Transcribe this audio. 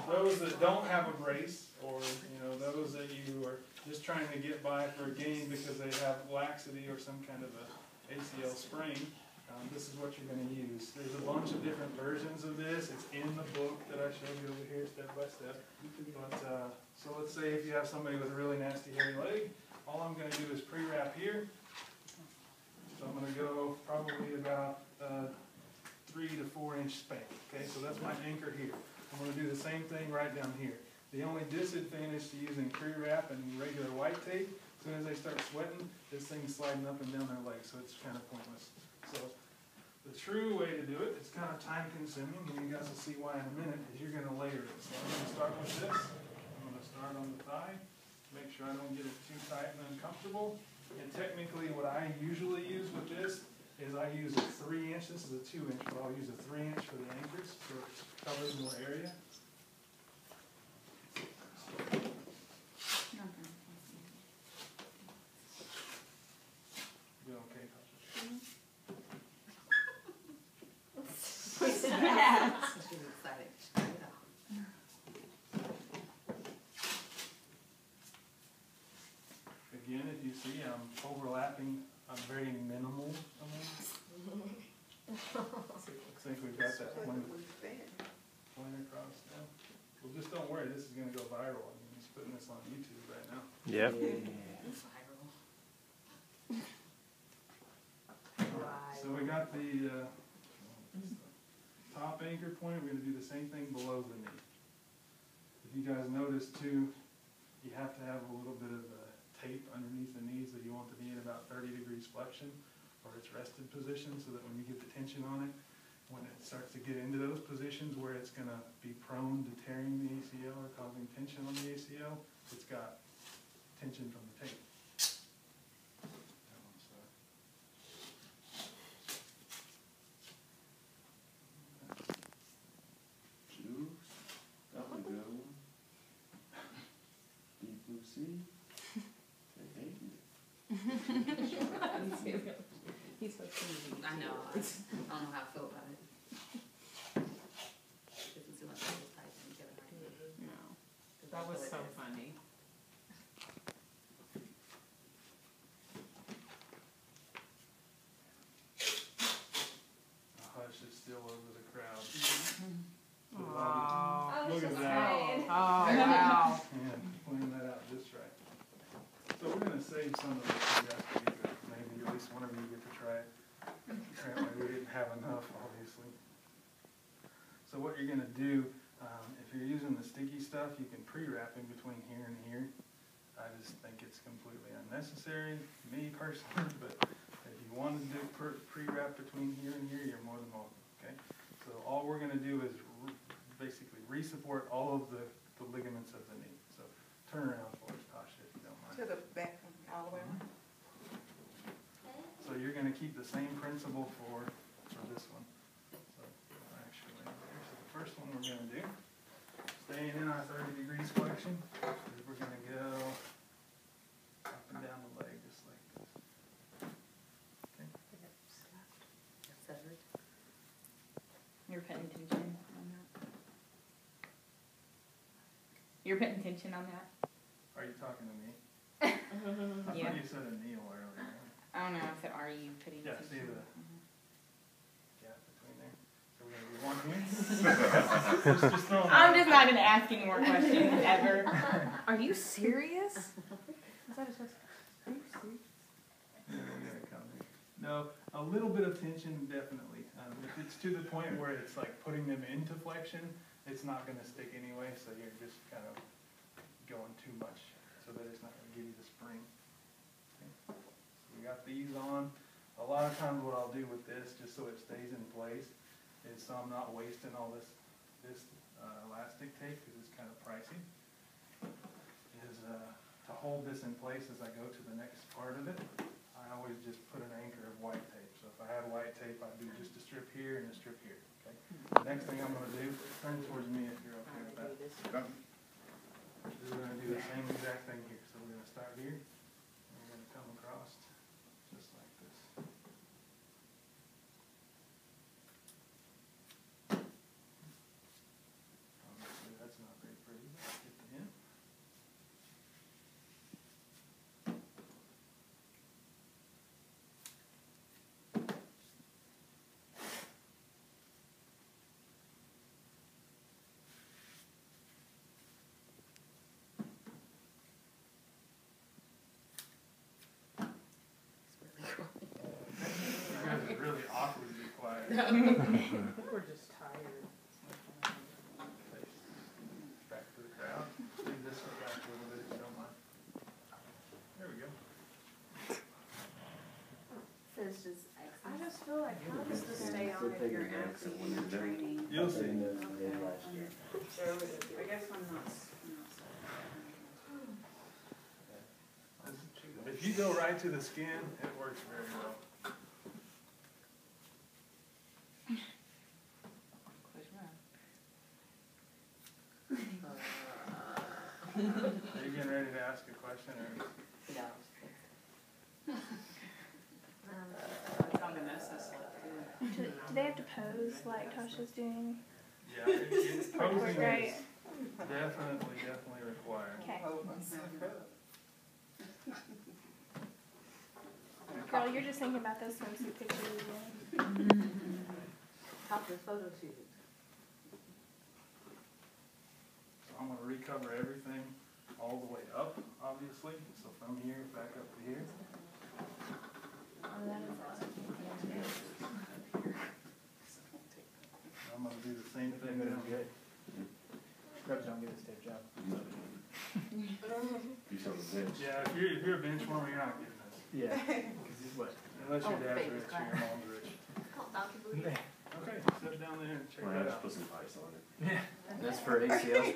Those that don't have a brace, or those that you are just trying to get by for a game because they have laxity or some kind of a ACL sprain, this is what you're going to use. There's a bunch of different versions of this. It's in the book that I showed you over here step by step. But so let's say if you have somebody with a really nasty hairy leg, all I'm going to do is pre-wrap here. So I'm going to go probably about 3 to 4 inch span. Okay, so that's my anchor here. I'm going to do the same thing right down here. The only disadvantage to using pre-wrap and regular white tape, as soon as they start sweating, this thing's sliding up and down their leg, so it's kind of pointless. So the true way to do it, it's kind of time consuming, and you guys will see why in a minute, is you're going to layer it. So I'm going to start with this. I'm going to start on the thigh, make sure I don't get it too tight and uncomfortable. And technically what I usually use with this is I use a 3 inch, this is a 2 inch, but I'll use a 3 inch for the anchors, so it covers more area. You okay, Tasha? What's that? She's excited. Again, if you see, I'm overlapping a very minimal amount. Looks like we've got that point across now. Well, just don't worry, this is going to go viral. I mean, he's putting this on YouTube right now. Yep. So we got the top anchor point. We're going to do the same thing below the knee. If you guys notice too, you have to have a little bit of tape underneath the knees that you want to be in about 30 degrees flexion or its rested position, so that when you get the tension on it, when it starts to get into those positions where it's going to be prone to tearing the ACL or causing tension on the ACL, it's got tension from the tape. He's so cheesy. I know. I don't know how I feel about it. No. That was so funny. The hush is still over the crowd. Oh, look at that. oh wow. Yeah, pointing that out just right. So we're going to save some of this for you guys to get good. Maybe at least one of you get to try it. Apparently we didn't have enough, obviously. So what you're going to do, if you're using the sticky stuff, you can pre-wrap in between here and here. I just think it's completely unnecessary, me personally, but if you want to do pre-wrap between here and here, you're more than welcome, okay? So all we're going to do is basically re-support all of the ligaments of the knee. So turn around for us, Tasha, if you don't mind. To the back, all the way around. So you're going to keep the same principle for this one. So actually, so the first one we're going to do, staying in our 30 degrees flexion, is we're going to go up and down the leg just like this. Okay. You're paying attention on that? You're paying attention on that? Are you talking to me? I Yeah. thought you said a Neil earlier. I don't know. I said, are you putting Yeah, attention? see the gap between there? So we're going to do one here. just throwing I'm that just not going to ask any more questions ever. Are you serious? Is that a test? Are you serious? No, a little bit of tension, definitely. If it's to the point where it's like putting them into flexion, it's not going to stick anyway, so you're just kind of going too much so that it's not going to give you the spring. Okay. So we got these on. A lot of times what I'll do with this, just so it stays in place, is so I'm not wasting all this elastic tape, because it's kind of pricey, is to hold this in place as I go to the next part of it. I always just put an anchor of white tape. So if I had white tape, I'd do just a strip here and a strip here. Okay. The next thing I'm going to do, turn towards me if you're okay with that. We're going to do the same exact thing here. So we're going to start here, and we're going to come across just like this. Obviously We're just tired. Back to the crowd. Leave this one back a little bit if you don't mind. There we go. So it's just I just feel like how does this stay on if you're acting when you're training? You'll see. So I guess I'm not. If you go right to the skin, it works very well. Are you getting ready to ask a question or? It's on the necessary. Do they have to pose like Tasha's doing? Yeah, posing Right. is definitely required. Okay. Girl, you're just thinking about those swimsuit pictures again. top of the photo shoot. So I'm gonna recover everything all the way up, obviously. So from here back up to here. I'm gonna do the same thing down here. Scrubs don't get a stitch up. Yeah, if you're a bench warmer, you're not getting this. Yeah. What? Unless your Oh, dad's baby's rich or your crying. mom's rich. It's called Dr. Booty. Okay, sit down there and check Well, I that just out. put some ice on it. That's for ACL sprain.